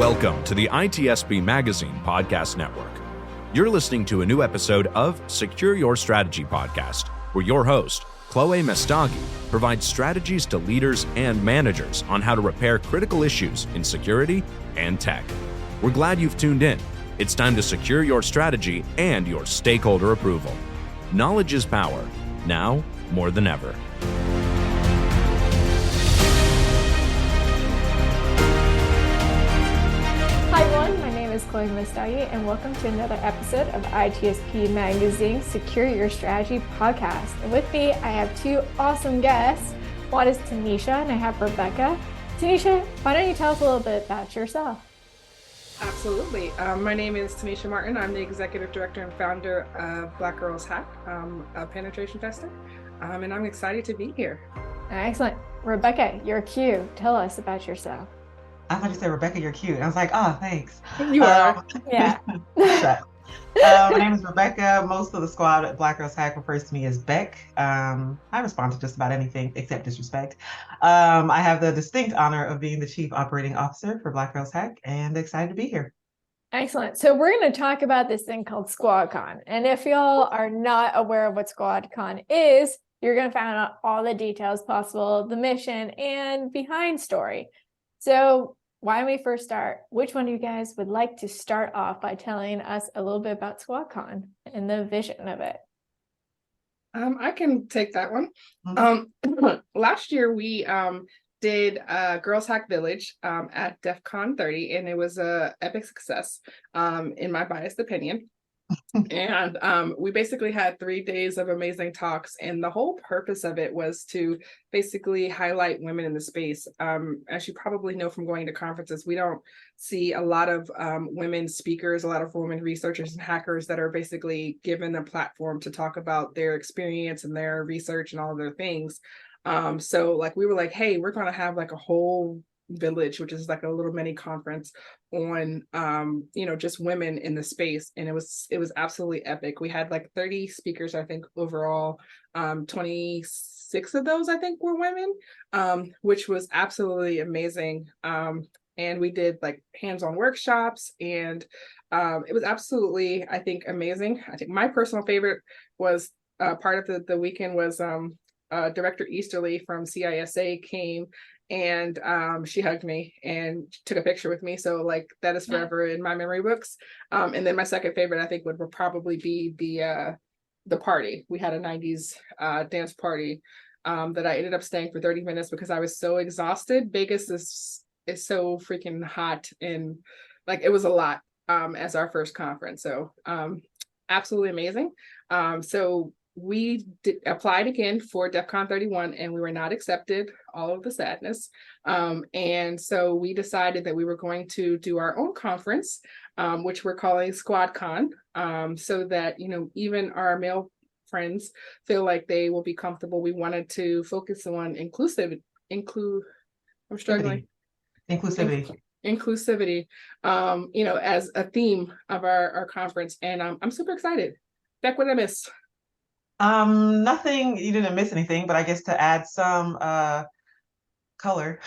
Welcome to the ITSP Magazine Podcast Network. You're listening to a new episode of Secure Your Strategy Podcast, where your host, Chloé Messdaghi, provides strategies to leaders and managers on how to repair critical issues in security and tech. We're glad you've tuned in. It's time to secure your strategy and your stakeholder approval. Knowledge is power, now more than ever. Hi everyone, my name is Chloé Messdaghi and welcome to another episode of ITSP Magazine Secure Your Strategy Podcast. And with me, I have two awesome guests. One is Tennisha and I have Rebekah. Tennisha, why don't you tell us a little bit about yourself? Absolutely. My name is Tennisha Martin. I'm the Executive Director and Founder of Black Girls Hack, a penetration tester, and I'm excited to be here. Excellent. Rebekah, you're cute. Tell us about yourself. I thought you said, Rebekah, you're cute. I was like, oh, thanks. You are. Yeah. My name is Rebekah. Most of the squad at Black Girls Hack refers to me as Beck. I respond to just about anything except disrespect. I have the distinct honor of being the Chief Operating Officer for Black Girls Hack and excited to be here. Excellent. So we're going to talk about this thing called SquadCON. And if y'all are not aware of what SquadCON is, you're going to find out all the details possible, the mission and behind story. So why don't we first start? Which one of you guys would like to start off by telling us a little bit about SquadCON and the vision of it? I can take that one. Last year we did Girls Hack Village at DEF CON 30, and it was a epic success, in my biased opinion. And we basically had 3 days of amazing talks, and the whole purpose of it was to basically highlight women in the space. As you probably know from going to conferences, we don't see a lot of women speakers, a lot of women researchers and hackers that are basically given a platform to talk about their experience and their research and all of their things. So like we were like, hey, we're going to have like a whole village, which is like a little mini conference on just women in the space, and it was absolutely epic. We had like 30 speakers, I think, overall. 26 of those I think were women, which was absolutely amazing. And we did like hands-on workshops, and it was absolutely, I think, amazing. I think my personal favorite was part of the weekend was Director Easterly from CISA came, and she hugged me and took a picture with me. So like that is forever in my memory books. And then my second favorite, I think, would probably be the party. We had a 90s dance party that I ended up staying for 30 minutes because I was so exhausted. Vegas is so freaking hot, and like it was a lot as our first conference. So absolutely amazing. So we applied again for DEF CON 31 and we were not accepted, all of the sadness. And so we decided that we were going to do our own conference, which we're calling SquadCON, so that, even our male friends feel like they will be comfortable. We wanted to focus on inclusivity, as a theme of our conference. And I'm super excited. Beck, what did I miss? Nothing, you didn't miss anything, but I guess to add some color,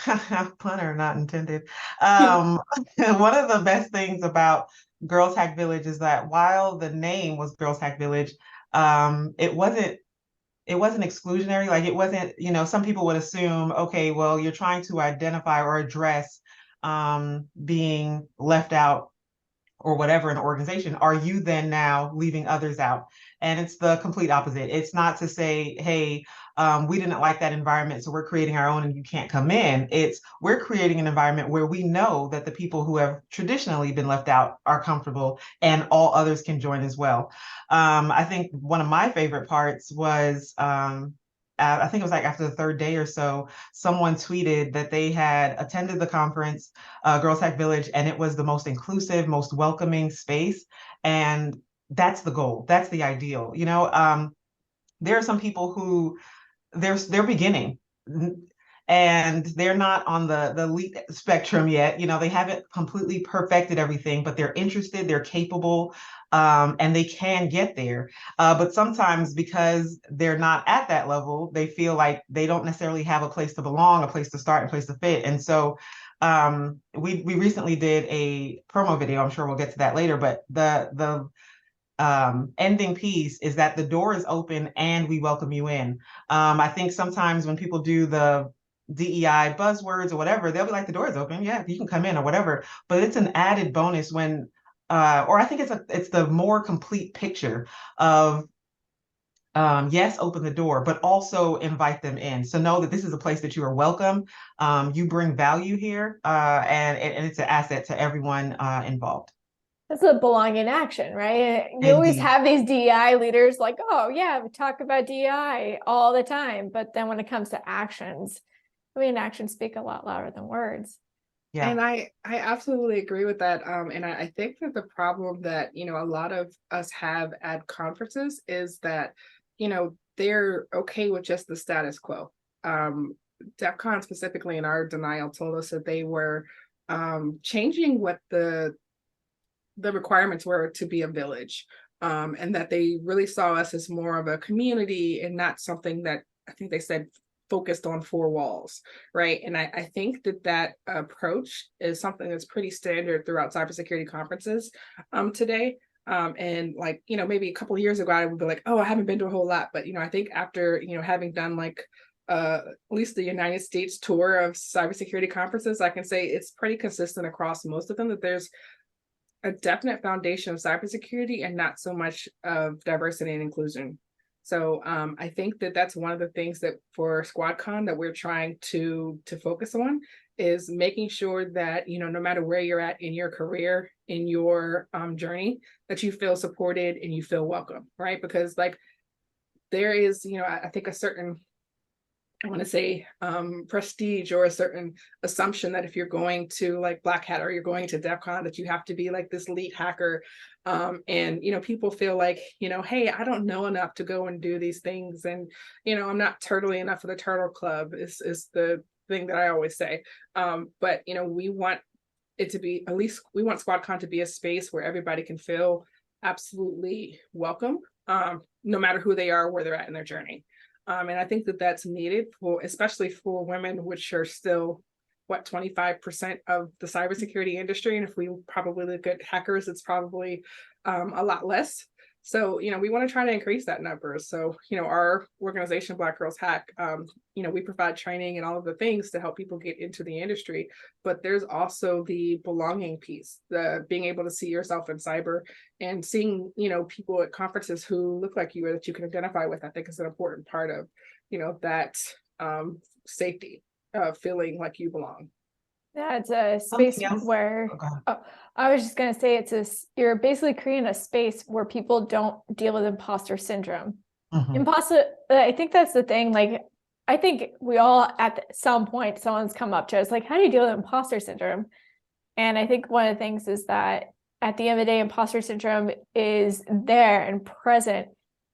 pun or not intended. One of the best things about Girls Hack Village is that while the name was Girls Hack Village, it wasn't exclusionary. Like it wasn't, some people would assume, okay, well, you're trying to identify or address being left out or whatever in an organization. Are you then now leaving others out? And it's the complete opposite. It's not to say, hey, we didn't like that environment, so we're creating our own and you can't come in. It's we're creating an environment where we know that the people who have traditionally been left out are comfortable and all others can join as well. I think one of my favorite parts was, I think it was like after the third day or so, someone tweeted that they had attended the conference, Girls Hack Village, and it was the most inclusive, most welcoming space. And that's the goal. That's the ideal. There are some people who they're beginning and they're not on the elite spectrum yet. They haven't completely perfected everything, but they're interested, they're capable, and they can get there. But sometimes because they're not at that level, they feel like they don't necessarily have a place to belong, a place to start, a place to fit. And so We recently did a promo video. I'm sure we'll get to that later, but the ending piece is that the door is open and we welcome you in. I think sometimes when people do the DEI buzzwords or whatever, they'll be like, the door is open, yeah, you can come in or whatever. But it's an added bonus when, or I think it's the more complete picture of yes, open the door, but also invite them in. So know that this is a place that you are welcome. You bring value here, and it's an asset to everyone involved. That's a belong in action, right? You Indeed. always have these DEI leaders like, oh yeah, we talk about DEI all the time. But then when it comes to actions, I mean, actions speak a lot louder than words. Yeah. And I absolutely agree with that. And I think that the problem that, a lot of us have at conferences is that, they're okay with just the status quo. DEF CON specifically in our denial told us that they were changing what the requirements were to be a village, and that they really saw us as more of a community and not something that I think they said focused on four walls, right? And I think that approach is something that's pretty standard throughout cybersecurity conferences today. And like, maybe a couple of years ago, I would be like, oh, I haven't been to a whole lot. But, I think after, having done like at least the United States tour of cybersecurity conferences, I can say it's pretty consistent across most of them that there's a definite foundation of cybersecurity and not so much of diversity and inclusion. So I think that that's one of the things that for SquadCON that we're trying to focus on is making sure that, no matter where you're at in your career, in your journey, that you feel supported and you feel welcome, right? Because like there is, I think a certain, I want to say prestige or a certain assumption that if you're going to like Black Hat or you're going to DEF CON that you have to be like this elite hacker. And, people feel like, hey, I don't know enough to go and do these things. And, I'm not turtly enough for the Turtle Club is the thing that I always say. But, we want it to be, at least we want SquadCON to be a space where everybody can feel absolutely welcome, no matter who they are, where they're at in their journey. And I think that that's needed for, especially for women, which are still, 25% of the cybersecurity industry. And if we probably look at hackers, it's probably a lot less. So, we want to try to increase that number. So, our organization, Black Girls Hack, we provide training and all of the things to help people get into the industry. But there's also the belonging piece, the being able to see yourself in cyber and seeing, people at conferences who look like you or that you can identify with. I think is an important part of, that safety, feeling like you belong. Yeah, it's a space where I was just going to say you're basically creating a space where people don't deal with imposter syndrome. I think that's the thing. Like, I think we all at some point, someone's come up to us like, how do you deal with imposter syndrome? And I think one of the things is that at the end of the day, imposter syndrome is there and present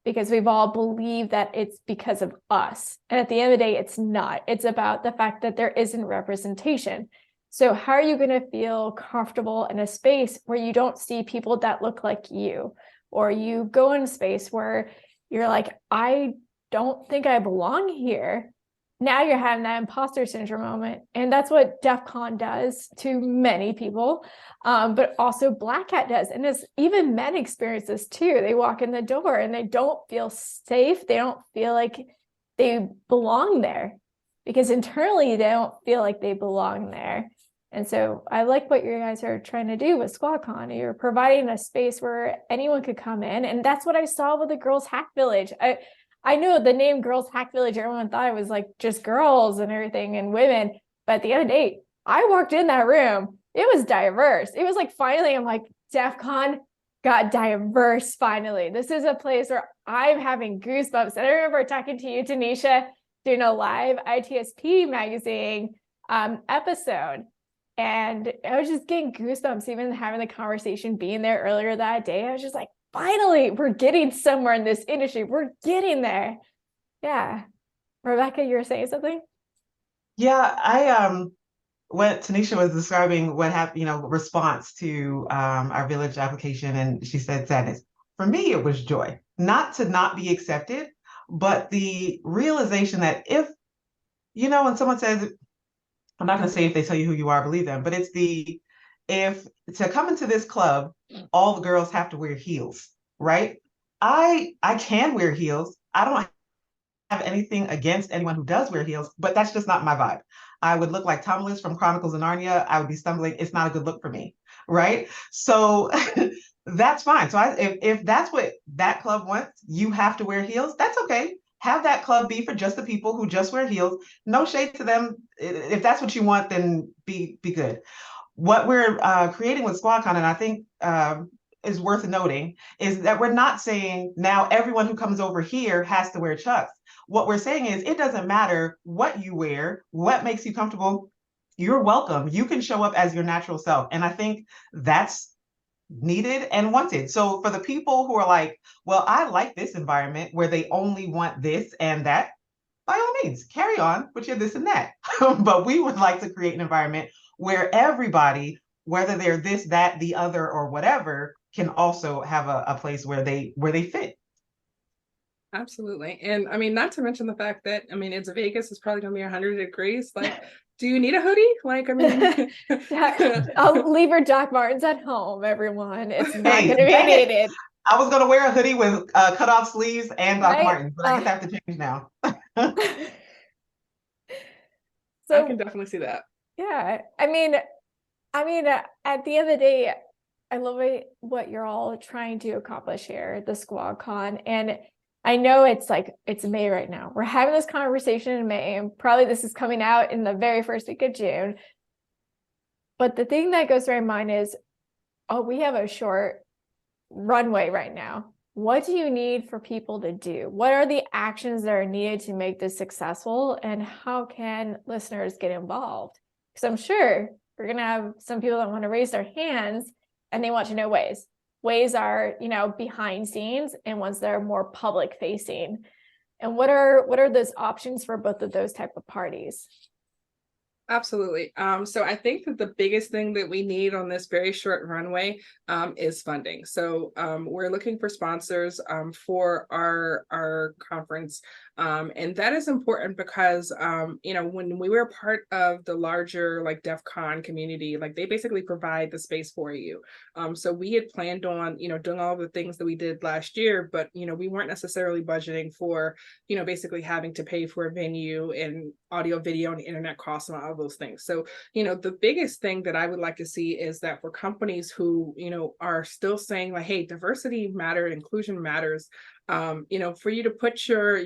because we've all believed that it's because of us. And at the end of the day, it's not. It's about the fact that there isn't representation. So how are you going to feel comfortable in a space where you don't see people that look like you, or you go in a space where you're like, I don't think I belong here. Now you're having that imposter syndrome moment. And that's what DEF CON does to many people, but also Black Hat does. And it's, even men experience this too. They walk in the door and they don't feel safe. They don't feel like they belong there because internally they don't feel like they belong there. And so I like what you guys are trying to do with SquadCON. You're providing a space where anyone could come in. And that's what I saw with the Girls Hack Village. I know the name Girls Hack Village, everyone thought it was like just girls and everything and women. But at the end of the day, I walked in that room. It was diverse. It was like, finally, I'm like, DEF CON got diverse finally. This is a place where I'm having goosebumps. And I remember talking to you, Tennisha, doing a live ITSP magazine episode. And I was just getting goosebumps, even having the conversation, being there earlier that day. I was just like, finally, we're getting somewhere in this industry. We're getting there. Yeah. Rebekah, you were saying something? Yeah, I when Tennisha was describing what happened, response to our village application, and she said sadness. For me, it was joy, not to not be accepted, but the realization that if, when someone says, I'm not going to say if they tell you who you are, believe them, but it's if to come into this club, all the girls have to wear heels, right? I can wear heels. I don't have anything against anyone who does wear heels, but that's just not my vibe. I would look like Tomlin from Chronicles of Narnia. I would be stumbling. It's not a good look for me, right? So that's fine. So if that's what that club wants, you have to wear heels. That's okay. Have that club be for just the people who just wear heels. No shade to them. If that's what you want, then be good. What we're creating with SquadCON, and I think is worth noting, is that we're not saying now everyone who comes over here has to wear Chucks. What we're saying is it doesn't matter what you wear, what makes you comfortable. You're welcome. You can show up as your natural self. And I think that's needed and wanted. So for the people who are like, well, I like this environment where they only want this and that, by all means, carry on with your this and that. But we would like to create an environment where everybody, whether they're this, that, the other, or whatever, can also have a place where they fit. Absolutely. And I mean, not to mention the fact that, I mean, it's Vegas, it's probably gonna be 100 degrees. Like, do you need a hoodie? Like, I mean, I'll leave your Doc Martens at home, everyone. It's not going to be needed. I was going to wear a hoodie with cut off sleeves and Doc Martens, but I guess I have to change now. So I can definitely see that. Yeah. I mean, at the end of the day, I love what you're all trying to accomplish here, the SquadCON. And I know it's May right now. We're having this conversation in May, and probably this is coming out in the very first week of June. But the thing that goes through my mind is, we have a short runway right now. What do you need for people to do? What are the actions that are needed to make this successful? And how can listeners get involved? Because I'm sure we're going to have some people that want to raise their hands and they want to know ways. Ways are, behind scenes, and ones that are more public facing. And what are those options for both of those type of parties? Absolutely. So I think that the biggest thing that we need on this very short runway is funding. So we're looking for sponsors for our conference. And that is important because, when we were part of the larger like DEF CON community, like they basically provide the space for you. So we had planned on, doing all the things that we did last year, but, we weren't necessarily budgeting for, basically having to pay for a venue and audio, video, and internet costs and all those things. So, the biggest thing that I would like to see is that for companies who, are still saying like, hey, diversity matters, inclusion matters, for you to put your,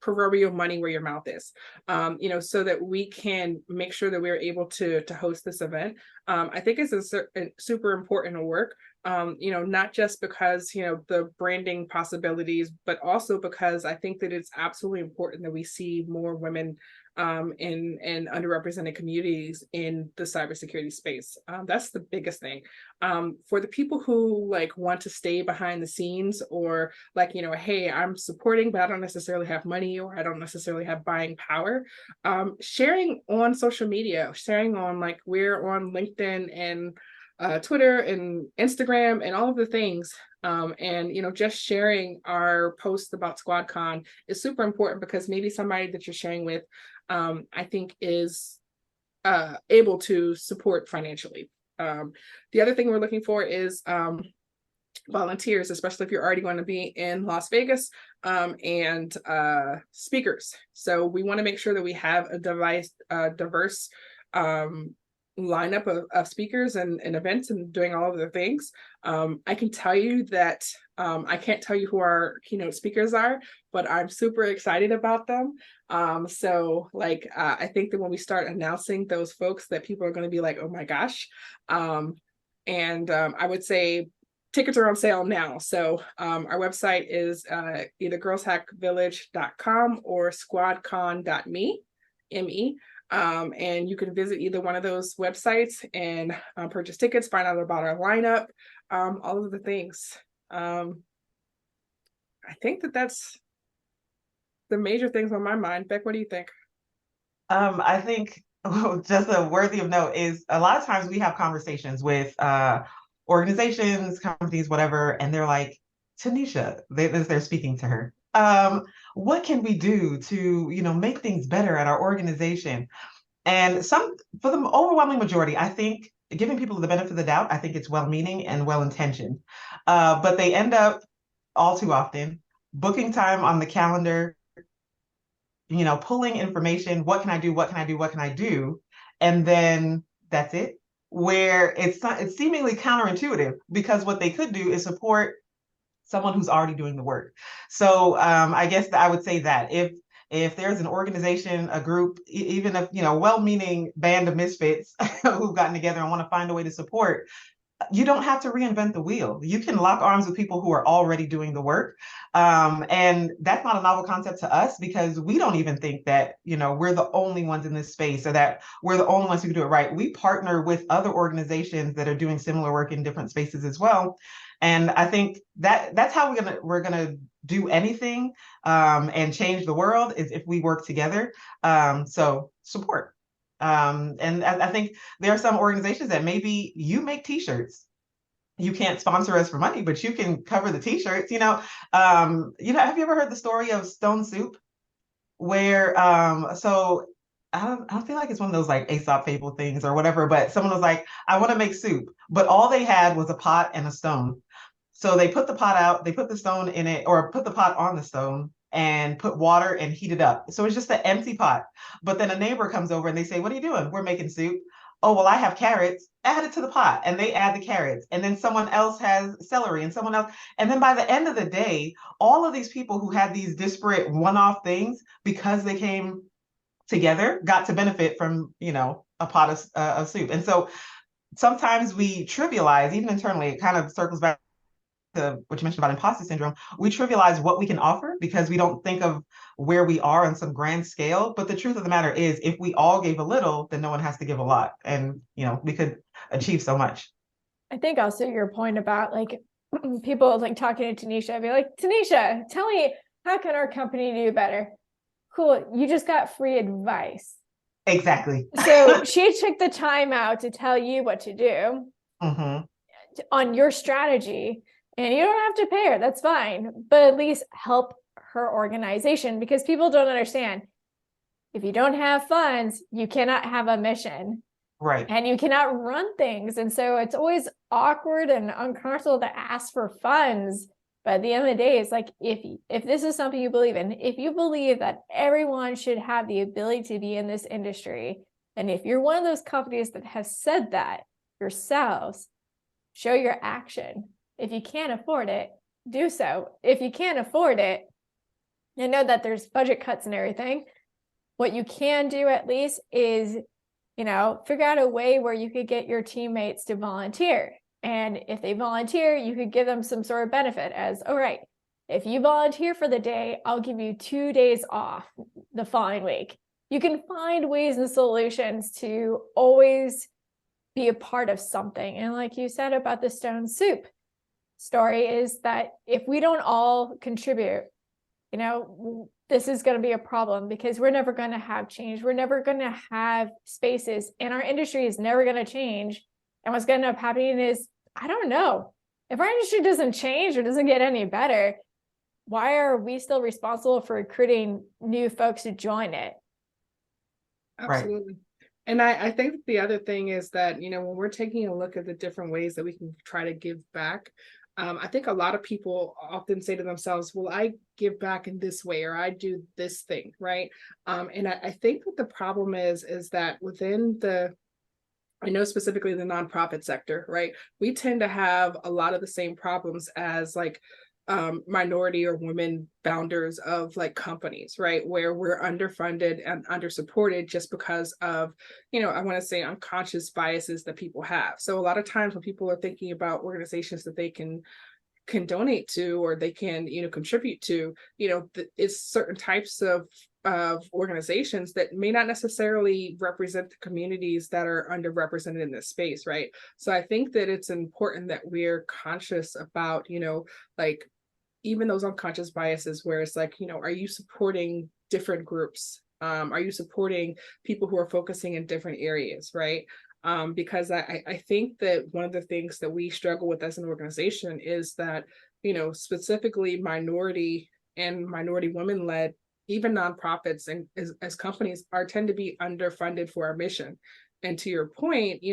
proverbial money where your mouth is, so that we can make sure that we're able to host this event. I think it's a super important work, not just because, the branding possibilities, but also because I think that it's absolutely important that we see more women in underrepresented communities in the cybersecurity space. That's the biggest thing. For the people who like want to stay behind the scenes, or like, hey, I'm supporting, but I don't necessarily have money, or I don't necessarily have buying power, sharing on social media, sharing on like we're on LinkedIn and Twitter and Instagram and all of the things. And just sharing our posts about SquadCON is super important, because maybe somebody that you're sharing with, I think is able to support financially. The other thing we're looking for is volunteers, especially if you're already going to be in Las Vegas, and speakers. So we want to make sure that we have a diverse lineup of speakers and events and doing all of the things. I can tell you that I can't tell you who our keynote speakers are, but I'm super excited about them. So like I think that when we start announcing those folks, that people are going to be like, oh my gosh. And I would say tickets are on sale now. So our website is either girlshackvillage.com or squadcon.me, M-E. And you can visit either one of those websites and purchase tickets, find out about our lineup, all of the things. I think that's the major things on my mind. Beck, what do you think? I think just a worthy of note is a lot of times we have conversations with organizations, companies, whatever, and they're like, Tennisha, they're speaking to her. What can we do to, make things better at our organization? And for the overwhelming majority, I think giving people the benefit of the doubt, I think it's well-meaning and well-intentioned. But they end up all too often booking time on the calendar, pulling information, what can I do, what can I do, what can I do? And then that's it. Where it's seemingly counterintuitive, because what they could do is support someone who's already doing the work. So I guess I would say that if there's an organization, a group, even if, well-meaning band of misfits who've gotten together and want to find a way to support, you don't have to reinvent the wheel. You can lock arms with people who are already doing the work. And that's not a novel concept to us, because we don't even think that, we're the only ones in this space, or that we're the only ones who can do it right. We partner with other organizations that are doing similar work in different spaces as well. And I think that's how we're gonna do anything and change the world, is if we work together. So support. And I think there are some organizations that maybe you make t-shirts. You can't sponsor us for money, but you can cover the t-shirts. Have you ever heard the story of Stone Soup? Where so I don't feel like it's one of those like Aesop fable things or whatever, but someone was like, I want to make soup, but all they had was a pot and a stone. So they put the pot out, they put the stone in it, or put the pot on the stone and put water and heat it up. So it's just an empty pot. But then a neighbor comes over and they say, what are you doing? We're making soup. Oh, well, I have carrots. Add it to the pot. And they add the carrots. And then someone else has celery, and someone else. And then by the end of the day, all of these people who had these disparate one-off things, because they came together, got to benefit from, a pot of soup. And so sometimes we trivialize, even internally, it kind of circles back to what you mentioned about imposter syndrome. We trivialize what we can offer because we don't think of where we are on some grand scale. But the truth of the matter is, if we all gave a little, then no one has to give a lot. And, we could achieve so much. I think also your point about like people like talking to Tennisha, I'd be like, Tennisha, tell me, how can our company do better? Cool. You just got free advice. Exactly. So she took the time out to tell you what to do on your strategy. And you don't have to pay her, that's fine, but at least help her organization, because people don't understand. If you don't have funds, you cannot have a mission. Right. And you cannot run things. And so it's always awkward and uncomfortable to ask for funds. But at the end of the day, it's like, if this is something you believe in, if you believe that everyone should have the ability to be in this industry, and if you're one of those companies that has said that yourselves, show your action. If you can't afford it, do so. If you can't afford it, I know that there's budget cuts and everything. What you can do at least is, figure out a way where you could get your teammates to volunteer. And if they volunteer, you could give them some sort of benefit as, all right, if you volunteer for the day, I'll give you 2 days off the following week. You can find ways and solutions to always be a part of something. And like you said about the stone soup story, is that if we don't all contribute, this is going to be a problem, because we're never going to have change. We're never going to have spaces, and our industry is never going to change. And what's going to end up happening is, I don't know, if our industry doesn't change or doesn't get any better, why are we still responsible for recruiting new folks to join it? Absolutely. Right. And I think the other thing is that, when we're taking a look at the different ways that we can try to give back, I think a lot of people often say to themselves, well, I give back in this way, or I do this thing, right? And I think that the problem is that within I know specifically the nonprofit sector, right? We tend to have a lot of the same problems as like minority or women founders of like companies, right? Where we're underfunded and undersupported just because of, I want to say unconscious biases that people have. So a lot of times when people are thinking about organizations that they can donate to, or they can, contribute to, it's certain types of organizations that may not necessarily represent the communities that are underrepresented in this space, right? So I think that it's important that we're conscious about, like even those unconscious biases where it's like, are you supporting different groups? Are you supporting people who are focusing in different areas, right? Because I think that one of the things that we struggle with as an organization is that, specifically minority and minority women-led even nonprofits and as companies tend to be underfunded for our mission. And to your point,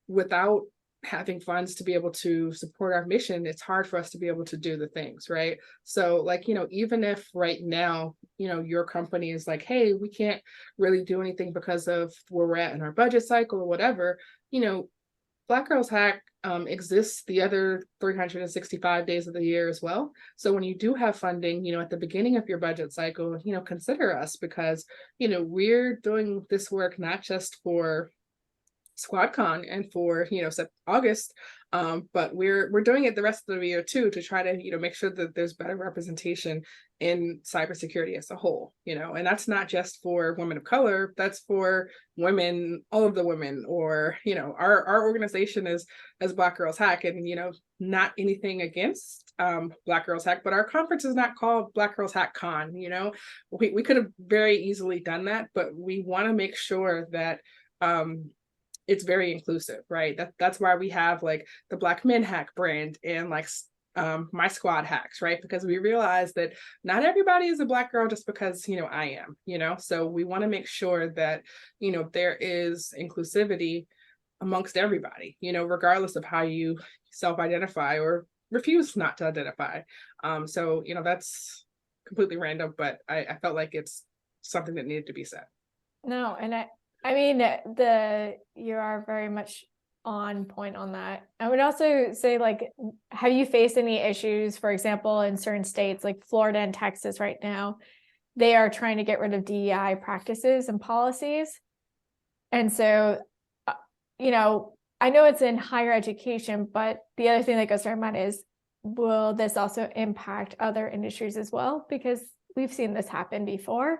without having funds to be able to support our mission, it's hard for us to be able to do the things, right? So like, even if right now, your company is like, hey, we can't really do anything because of where we're at in our budget cycle or whatever, Black Girls Hack exists the other 365 days of the year as well. So when you do have funding, at the beginning of your budget cycle, consider us, because, we're doing this work not just for SquadCON and for August, but we're doing it the rest of the year too, to try to make sure that there's better representation in cybersecurity as a whole, and that's not just for women of color, that's for women, all of the women, or our organization is as Black Girls Hack, and not anything against Black Girls Hack, but our conference is not called Black Girls Hack Con. We could have very easily done that, but we want to make sure that it's very inclusive, right? That's why we have like the Black Men Hack brand and like my squad hacks, right? Because we realize that not everybody is a Black girl just because I am, so we want to make sure that there is inclusivity amongst everybody, regardless of how you self-identify or refuse not to identify. So that's completely random, but I felt like it's something that needed to be said. No, and I mean, you are very much on point on that. I would also say, like, have you faced any issues, for example, in certain states like Florida and Texas right now, they are trying to get rid of DEI practices and policies. And so, I know it's in higher education, but the other thing that goes through my mind is, will this also impact other industries as well? Because we've seen this happen before.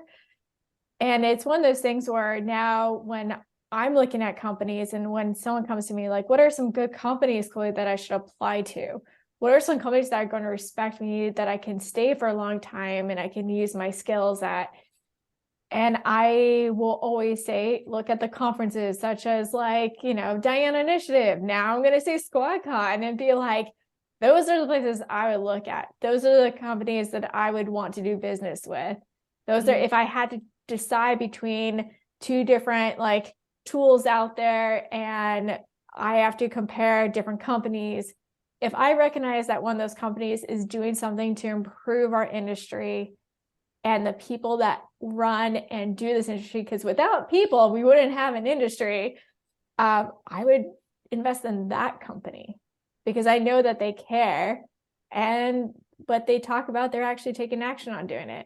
And it's one of those things where now when I'm looking at companies and when someone comes to me like, what are some good companies, Chloé, that I should apply to? What are some companies that are going to respect me, that I can stay for a long time and I can use my skills at? And I will always say, look at the conferences such as like, Diana Initiative. Now I'm going to say SquadCON and be like, those are the places I would look at. Those are the companies that I would want to do business with. Those are, if I had to decide between two different like tools out there and I have to compare different companies, if I recognize that one of those companies is doing something to improve our industry and the people that run and do this industry, because without people we wouldn't have an industry, I would invest in that company because I know that they care, but they talk about they're actually taking action on doing it.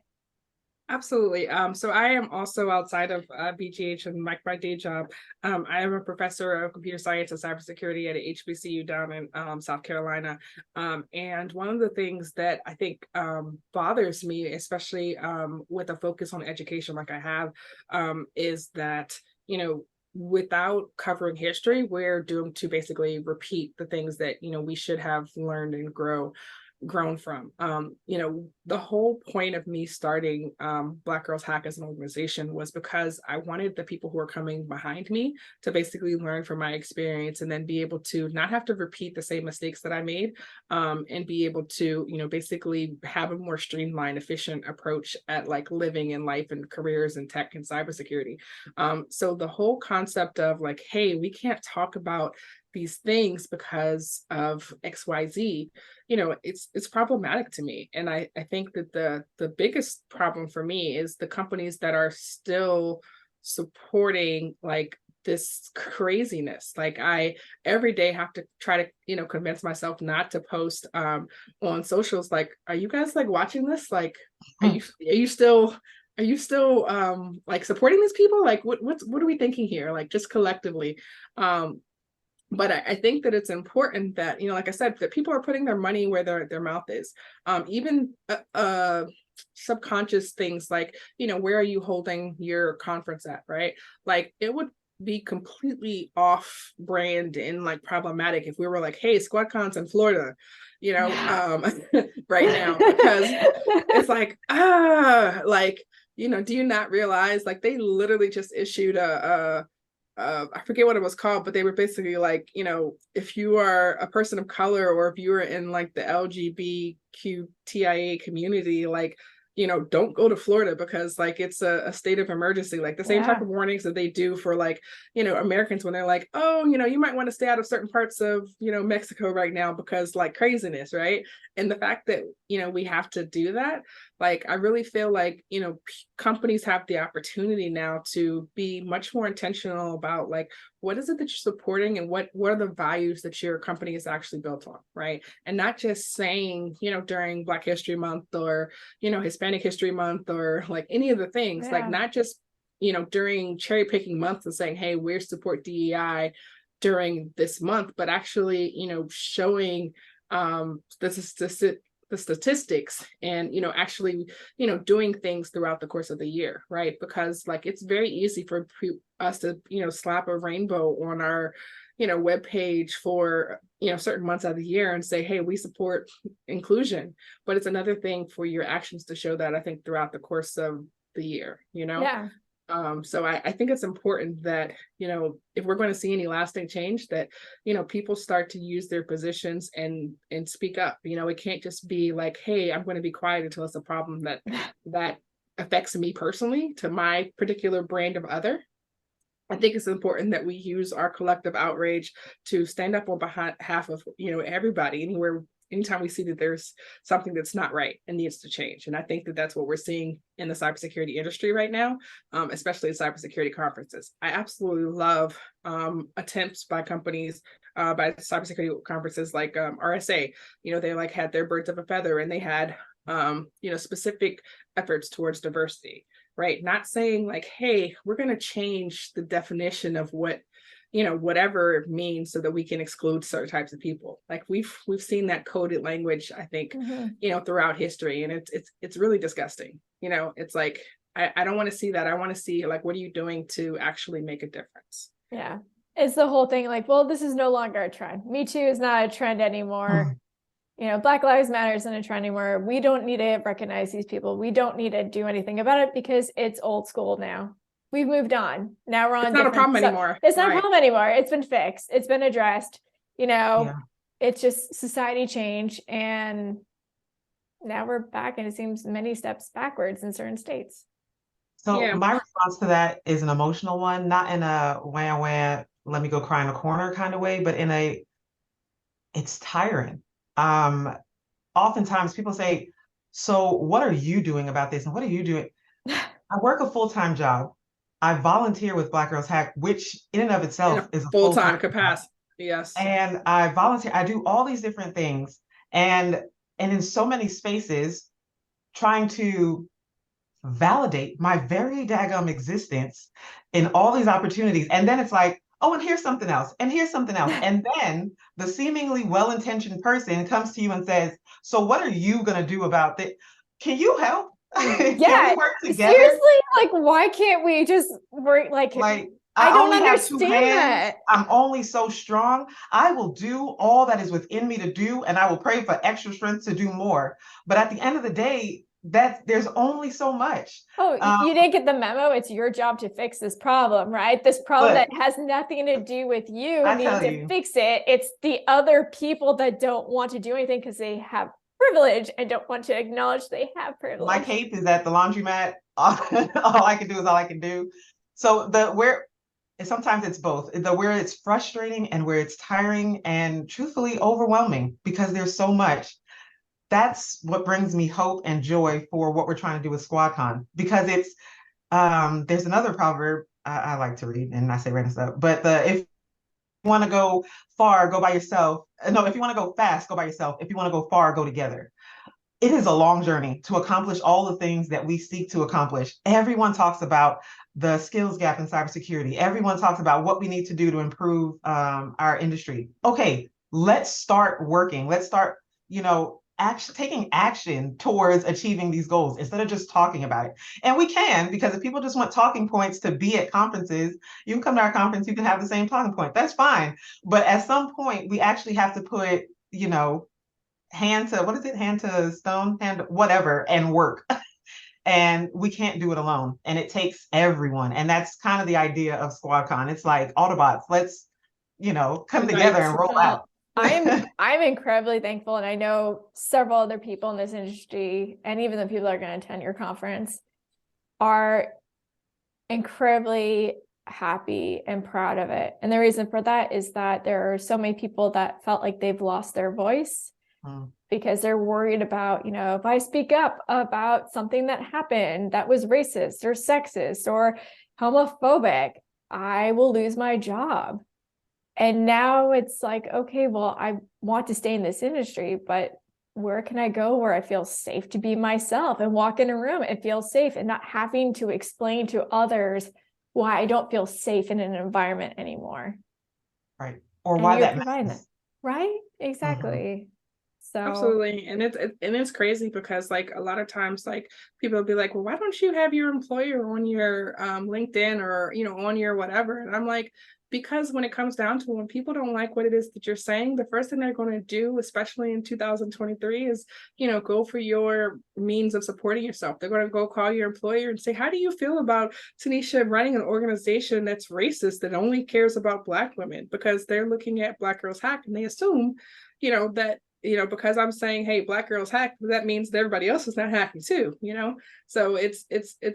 Absolutely. So I am also, outside of BGH and my day job, I am a professor of computer science and cybersecurity at HBCU down in South Carolina. And one of the things that I think bothers me, especially with a focus on education like I have, is that, without covering history, we're doomed to basically repeat the things that, we should have learned and grown from. The whole point of me starting Black Girls Hack as an organization was because I wanted the people who are coming behind me to basically learn from my experience and then be able to not have to repeat the same mistakes that I made, and be able to, basically have a more streamlined, efficient approach at like living in life and careers in tech and cybersecurity. So the whole concept of like, hey, we can't talk about these things because of XYZ, it's problematic to me. And I think that the biggest problem for me is the companies that are still supporting like this craziness. Like I every day have to try to, convince myself not to post on socials. Like, are you guys like watching this? Like, are you still like supporting these people? Like what are we thinking here? Like just collectively. But I think that it's important that, like I said, that people are putting their money where their mouth is. Even subconscious things like, where are you holding your conference at, right? Like it would be completely off brand and like problematic if we were like, hey, SquadCon's in Florida, right now, because it's like, do you not realize like they literally just issued I forget what it was called, but they were basically like, if you are a person of color or if you are in like the LGBTQIA community, like don't go to Florida because like it's a state of emergency, like the same type of warnings that they do for like, Americans when they're like, oh, you might want to stay out of certain parts of, Mexico right now because like craziness, right? And the fact that, we have to do that, like, I really feel like, companies have the opportunity now to be much more intentional about like, what is it that you're supporting and what are the values that your company is actually built on, right? And not just saying, during Black History Month or, Hispanic History Month or like any of the things, like not just, during cherry picking months and saying, hey, we support DEI during this month, but actually, showing the statistics and actually doing things throughout the course of the year, right? Because like it's very easy for us to slap a rainbow on our web page for certain months out of the year and say, hey, we support inclusion, but it's another thing for your actions to show that, I think, throughout the course of the year. So I think it's important that, if we're going to see any lasting change, that, people start to use their positions and speak up. It can't just be like, hey, I'm going to be quiet until it's a problem that affects me personally, to my particular brand of other. I think it's important that we use our collective outrage to stand up on behalf of, everybody, anytime we see that there's something that's not right and needs to change. And I think that that's what we're seeing in the cybersecurity industry right now, especially in cybersecurity conferences. I absolutely love attempts by companies, by cybersecurity conferences like RSA. They like had their birds of a feather, and they had specific efforts towards diversity, right? Not saying like, hey, we're going to change the definition of what whatever it means so that we can exclude certain types of people. Like we've seen that coded language, I think, throughout history. And it's really disgusting. It's like, I don't want to see that. I want to see like, what are you doing to actually make a difference? Yeah. It's the whole thing like, well, this is no longer a trend. Me Too is not a trend anymore. Black Lives Matter isn't a trend anymore. We don't need to recognize these people. We don't need to do anything about it because it's old school now. We've moved on. Now we're on. It's not a problem anymore. It's not a problem anymore. It's been fixed. It's been addressed. It's just society change. And now we're back, and it seems many steps backwards in certain states. So my response to that is an emotional one, not in a wham, let me go cry in a corner kind of way, but it's tiring. Oftentimes people say, so what are you doing about this? And what are you doing? I work a full-time job. I volunteer with Black Girls Hack, which in and of itself is a full-time capacity. Yes. And I volunteer. I do all these different things, and in so many spaces, trying to validate my very daggum existence in all these opportunities. And then it's like, oh, and here's something else, and here's something else. And then the seemingly well-intentioned person comes to you and says, so what are you going to do about this? Can you help? Yeah, we work together? Seriously, like, why can't we just work? Like I don't understand that. I'm only so strong. I will do all that is within me to do, and I will pray for extra strength to do more. But at the end of the day, there's only so much. You didn't get the memo. It's your job to fix this problem, right? This problem that has nothing to do with you need to fix it. It's the other people that don't want to do anything because they have privilege and don't want to acknowledge they have privilege. My cape is at the laundromat. All I can do is all I can do. So sometimes it's both. Where it's frustrating and where it's tiring and truthfully overwhelming because there's so much. That's what brings me hope and joy for what we're trying to do with SquadCON, because it's there's another proverb I like to read, and I say random stuff, but if you want to go far, go by yourself. No, if you want to go fast, go by yourself. If you want to go far, go together. It is a long journey to accomplish all the things that we seek to accomplish. Everyone talks about the skills gap in cybersecurity. Everyone talks about what we need to do to improve our industry. Okay, let's start working. Let's start, taking action towards achieving these goals instead of just talking about it. And we can, because if people just want talking points to be at conferences, you can come to our conference, you can have the same talking point. That's fine. But at some point, we actually have to put, hand to stone, whatever, and work. And we can't do it alone. And it takes everyone. And that's kind of the idea of SquadCON. It's like Autobots, let's, come together and roll out. I'm incredibly thankful, and I know several other people in this industry, and even the people that are going to attend your conference, are incredibly happy and proud of it. And the reason for that is that there are so many people that felt like they've lost their voice because they're worried about, if I speak up about something that happened that was racist or sexist or homophobic, I will lose my job. And now it's like, okay, well, I want to stay in this industry, but where can I go where I feel safe to be myself and walk in a room and feel safe and not having to explain to others why I don't feel safe in an environment anymore. Right. Or why that matters. Right? Exactly. So absolutely. And it's crazy because like a lot of times like people will be like, well, why don't you have your employer on your LinkedIn or, on your whatever? And I'm like, because when it comes down to when people don't like what it is that you're saying, the first thing they're going to do, especially in 2023, is, go for your means of supporting yourself. They're going to go call your employer and say, how do you feel about Tennisha running an organization that's racist, that only cares about Black women? Because they're looking at Black Girls Hack and they assume, that, because I'm saying, hey, Black Girls Hack, that means that everybody else is not hacking too, So it's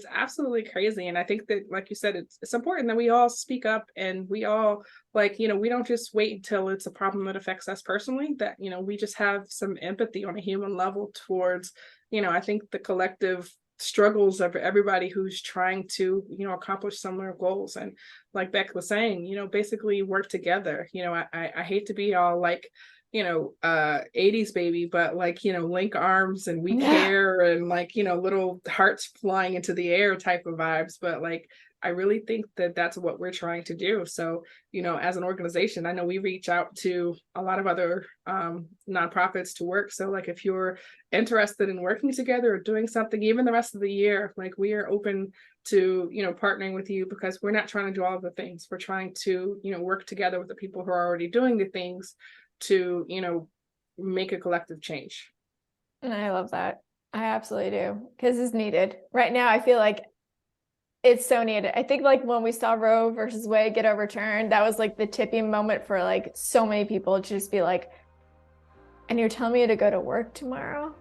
absolutely crazy. And I think that, like you said, it's important that we all speak up and we all we don't just wait until it's a problem that affects us personally, that, we just have some empathy on a human level towards, I think the collective struggles of everybody who's trying to, accomplish similar goals. And like Beck was saying, basically work together. I hate to be all like, 80s baby, but link arms and we care and little hearts flying into the air type of vibes. But I really think that that's what we're trying to do. So, as an organization, I know we reach out to a lot of other nonprofits to work. So if you're interested in working together or doing something, even the rest of the year, we are open to, partnering with you, because we're not trying to do all of the things. We're trying to, work together with the people who are already doing the things to, make a collective change. And I love that. I absolutely do, because it's needed. Right now, I feel like it's so needed. I think when we saw Roe versus Wade get overturned, that was the tipping moment for so many people to just be like, and you're telling me to go to work tomorrow?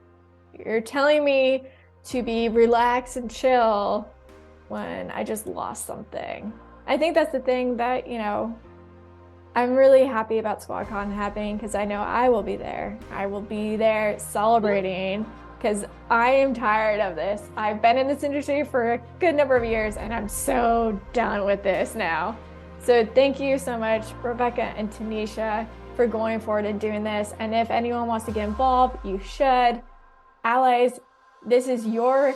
You're telling me to be relaxed and chill when I just lost something. I think that's the thing that, I'm really happy about SquadCON happening, because I know I will be there. I will be there celebrating, because I am tired of this. I've been in this industry for a good number of years and I'm so done with this now. So thank you so much, Rebekah and Tennisha, for going forward and doing this. And if anyone wants to get involved, you should. Allies, this is your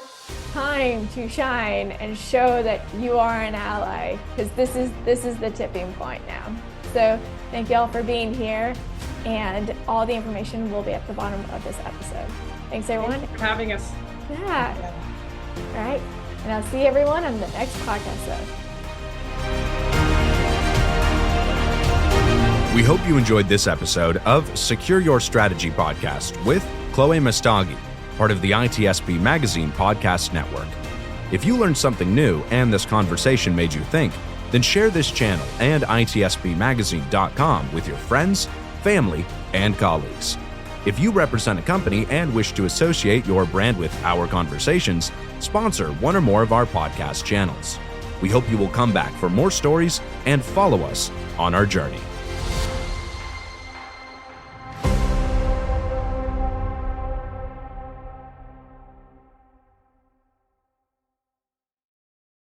time to shine and show that you are an ally, because this is the tipping point now. So thank you all for being here, and all the information will be at the bottom of this episode. Thanks everyone. Thanks for having us. Yeah. All right. And I'll see everyone on the next podcast. We hope you enjoyed this episode of Secure Your Strategy podcast with Chloé Messdaghi, part of the ITSP Magazine podcast network. If you learned something new and this conversation made you think, then share this channel and itspmagazine.com with your friends, family, and colleagues. If you represent a company and wish to associate your brand with our conversations, sponsor one or more of our podcast channels. We hope you will come back for more stories and follow us on our journey.